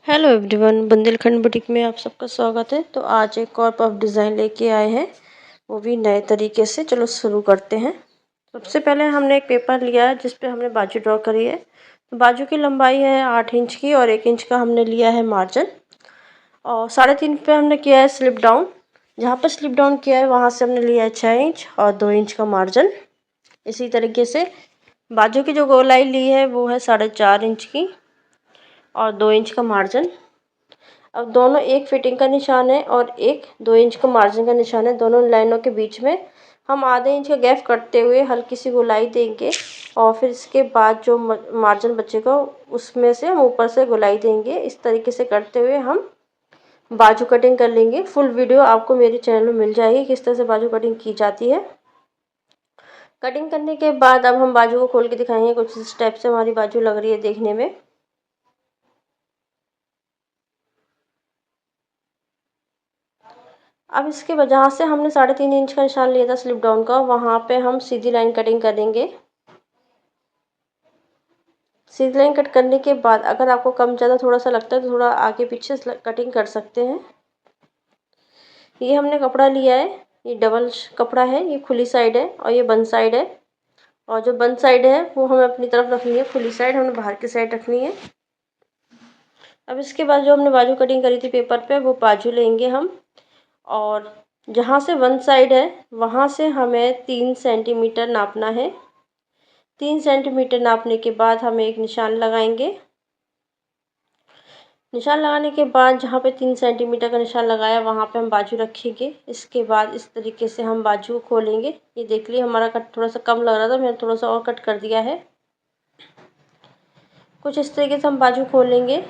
Hello everyone, Bundelkhand boutique में आप सबका स्वागत है। तो आज एक और पफ डिज़ाइन लेके आए हैं, वो भी नए तरीके से। चलो शुरू करते हैं। सबसे पहले हमने एक पेपर लिया है जिस पे हमने बाजू ड्रॉ करी है। तो बाजू की लंबाई है 8 इंच की और 1 इंच का हमने लिया है मार्जिन। और 3.5 पे हमने किया है स्लिप डाउन। जहाँ पर स्लिप डाउन किया है वहाँ से हमने लिया है 6 इंच और 2 इंच का मार्जिन। इसी तरीके से बाजू की जो गोलाई ली है वो है 4.5 इंच की और 2 इंच का मार्जिन। अब दोनों एक फिटिंग का निशान है और एक 2 इंच का मार्जिन का निशान है। दोनों लाइनों के बीच में हम आधे इंच का गैप करते हुए हल्की सी गोलाई देंगे और फिर इसके बाद जो मार्जिन बचेगा उसमें से हम ऊपर से गोलाई देंगे। इस तरीके से करते हुए हम बाजू कटिंग कर लेंगे। फुल वीडियो आपको मेरे चैनल में मिल जाएगी किस तरह से बाजू कटिंग की जाती है। कटिंग करने के बाद अब हम बाजू को खोल के दिखाएंगे। कुछ इस टाइप से हमारी बाजू लग रही है देखने में। अब इसके वजह से हमने 3.5 इंच का निशान लिया था स्लिप डाउन का, वहाँ पे हम सीधी लाइन कटिंग करेंगे। सीधी लाइन कट करने के बाद अगर आपको कम ज़्यादा थोड़ा सा लगता है तो थोड़ा आगे पीछे कटिंग कर सकते हैं। ये हमने कपड़ा लिया है, ये डबल कपड़ा है, ये खुली साइड है और ये बंद साइड है। और जो बंद साइड है वो हमें अपनी तरफ रखनी है, खुली साइड हमें बाहर की साइड रखनी है। अब इसके बाद जो हमने बाजू कटिंग करी थी पेपर पे वो बाजू लेंगे हम, और जहाँ से वन साइड है वहाँ से हमें 3 सेंटीमीटर नापना है। 3 सेंटीमीटर नापने के बाद हमें एक निशान लगाएंगे। निशान लगाने के बाद जहाँ पे 3 सेंटीमीटर का निशान लगाया वहाँ पे हम बाजू रखेंगे। इसके बाद इस तरीके से हम बाजू को खोलेंगे। ये देख लिए हमारा कट थोड़ा सा कम लग रहा था, मैंने थोड़ा सा और कट कर दिया है। कुछ इस तरीके से हम बाजू खोलेंगे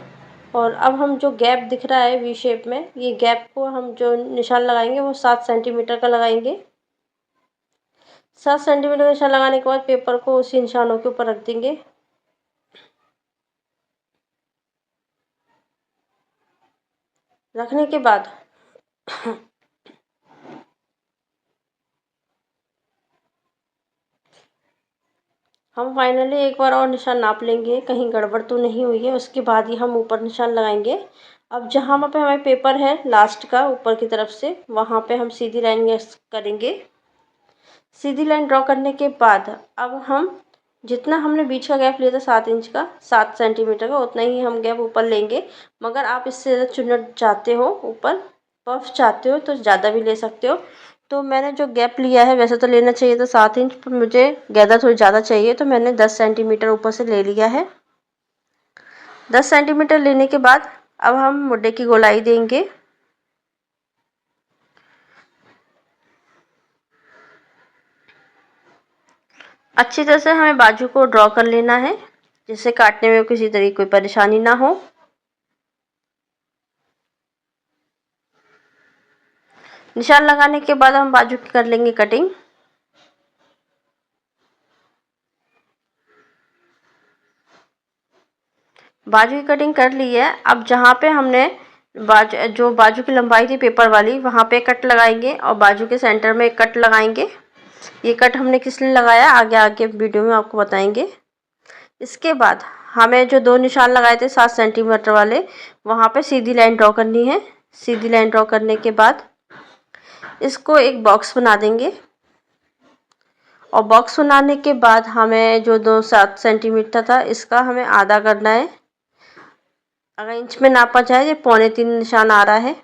और अब हम जो गैप दिख रहा है वी शेप में, ये गैप को हम जो निशान लगाएंगे वो 7 सेंटीमीटर का लगाएंगे। 7 सेंटीमीटर का निशान लगाने के बाद पेपर को उसी निशानों के ऊपर रख देंगे। रखने के बाद हम फाइनली एक बार और निशान नाप लेंगे कहीं गड़बड़ तो नहीं हुई है। उसके बाद ही हम ऊपर निशान लगाएंगे। अब जहाँ पे हमारे पेपर है लास्ट का ऊपर की तरफ से, वहाँ पे हम सीधी लाइन करेंगे। सीधी लाइन ड्रॉ करने के बाद अब हम जितना हमने बीच का गैप लिया था 7 इंच का, 7 सेंटीमीटर का, उतना ही हम गैप ऊपर लेंगे। मगर आप इससे ज़्यादा चुन्नट चाहते हो, ऊपर पफ चाहते हो तो ज़्यादा भी ले सकते हो। तो मैंने जो गैप लिया है, वैसे तो लेना चाहिए था 7 इंच, पर मुझे गैदा थोड़ी ज़्यादा चाहिए तो मैंने 10 सेंटीमीटर ऊपर से ले लिया है। 10 सेंटीमीटर लेने के बाद अब हम मुड्डे की गोलाई देंगे। अच्छी तरह से हमें बाजू को ड्रॉ कर लेना है जिससे काटने में किसी तरह की कोई परेशानी ना हो। निशान लगाने के बाद हम बाजू की कर लेंगे कटिंग। बाजू की कटिंग कर ली है। अब जहाँ पे हमने बाजू की लंबाई थी पेपर वाली, वहाँ पे कट लगाएंगे और बाजू के सेंटर में एक कट लगाएंगे। ये कट हमने किस लिए लगाया आगे आगे वीडियो में आपको बताएंगे। इसके बाद हमें जो 2 निशान लगाए थे 7 सेंटीमीटर वाले, वहाँ पे सीधी लाइन ड्रॉ करनी है। सीधी लाइन ड्रॉ करने के बाद इसको एक बॉक्स बना देंगे और बॉक्स बनाने के बाद हमें जो 7 सेंटीमीटर था इसका हमें आधा करना है। अगर इंच में नापा जाए ये 3.25 निशान आ रहा है।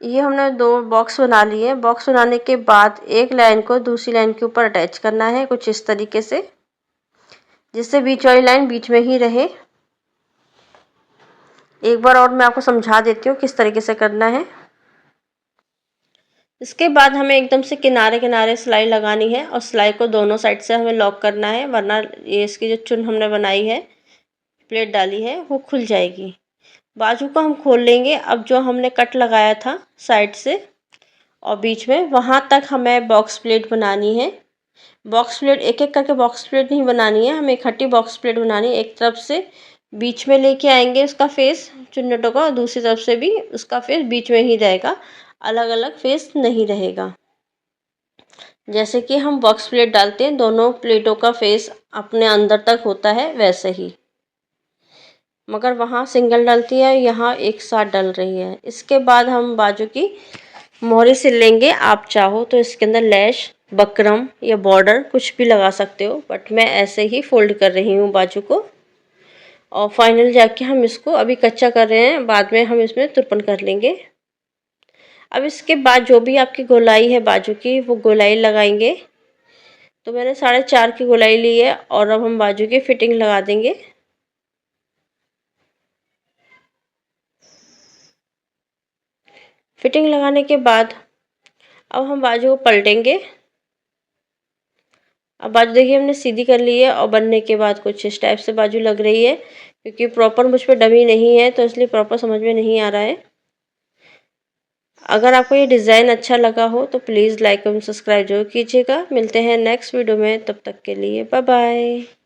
ये हमने 2 बॉक्स बना लिए। बॉक्स बनाने के बाद एक लाइन को दूसरी लाइन के ऊपर अटैच करना है कुछ इस तरीके से, जिससे बीच वाली लाइन बीच में ही रहे। एक बार और मैं आपको समझा देती हूँ किस तरीके से करना है। इसके बाद हमें एकदम से किनारे किनारे सिलाई लगानी है और सिलाई को दोनों साइड से हमें लॉक करना है, वरना ये इसकी जो चुन हमने बनाई है, प्लेट डाली है, वो खुल जाएगी। बाजू को हम खोल लेंगे। अब जो हमने कट लगाया था साइड से और बीच में, वहाँ तक हमें बॉक्स प्लेट बनानी है। बॉक्स प्लेट एक एक करके बॉक्स प्लेट नहीं बनानी है, हमें इकट्ठी बॉक्स प्लेट बनानी है। एक तरफ से बीच में लेके आएंगे उसका फेस चुन्नटों का, और दूसरी तरफ से भी उसका फेस बीच में ही रहेगा, अलग अलग फेस नहीं रहेगा। जैसे कि हम बॉक्स प्लेट डालते हैं दोनों प्लेटों का फेस अपने अंदर तक होता है, वैसे ही। मगर वहाँ सिंगल डलती है, यहाँ एक साथ डल रही है। इसके बाद हम बाजू की मोहरी सिल लेंगे। आप चाहो तो इसके अंदर लैश, बकरम या बॉर्डर कुछ भी लगा सकते हो, बट मैं ऐसे ही फोल्ड कर रही हूँ बाजू को। और फाइनल जाके हम इसको अभी कच्चा कर रहे हैं, बाद में हम इसमें तुरपन कर लेंगे। अब इसके बाद जो भी आपकी गोलाई है बाजू की, वो गोलाई लगाएंगे। तो मैंने 4.5 की गोलाई ली है और अब हम बाजू की फिटिंग लगा देंगे। फिटिंग लगाने के बाद अब हम बाजू को पलटेंगे। अब बाजू देखिए हमने सीधी कर ली है और बनने के बाद कुछ इस टाइप से बाजू लग रही है। क्योंकि प्रॉपर मुझ पे डमी नहीं है तो इसलिए प्रॉपर समझ में नहीं आ रहा है। अगर आपको ये डिज़ाइन अच्छा लगा हो तो प्लीज़ लाइक एवं सब्सक्राइब जरूर कीजिएगा। मिलते हैं नेक्स्ट वीडियो में, तब तक के लिए बाय बाय।